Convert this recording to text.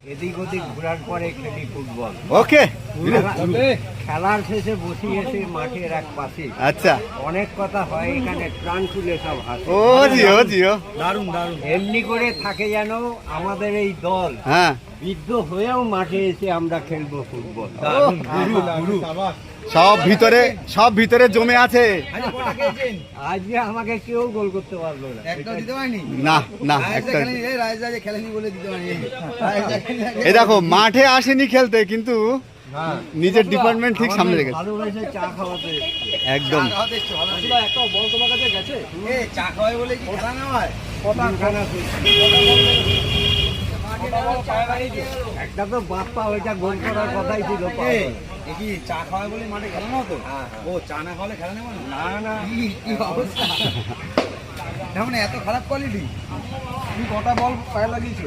এদিক ওদিক ঘোরার পরে খেলি ফুটবল। ওকে, খেলার শেষে বসি এসে মাঠের এক পাশে আচ্ছা। অনেক কথা হয়, এখানে প্রাণ খুলে সব হাসে। ও জিও জিও, দারুণ দারুণ। এমনি করে থাকে যেন আমাদের এই দল হ্যাঁ, বৃদ্ধ হয়েও মাঠে এসে আমরা খেলবো ফুটবল। সব ভিতরে জমে আছে। আজকে আমাকে কেউ গোল করতে পারলো না। না না, একটা এই দেখো মাঠে আসেনি খেলতে, কিন্তু নিজের ডিপার্টমেন্ট ঠিক সামনে রেখেছে। ভালোবেসে চা খাওয়াতে একদম একটা তো বাপ্পা ওইটা গোল করার কথাই ছিল। চা খাওয়ায় বলে মাঠে খেলানো হতো? ও চা না খাওয়ালে খেলা নেব না? না কি অবস্থা! এত খারাপ কোয়ালিটি। তুমি কটা বল পায়ে লাগিয়েছো?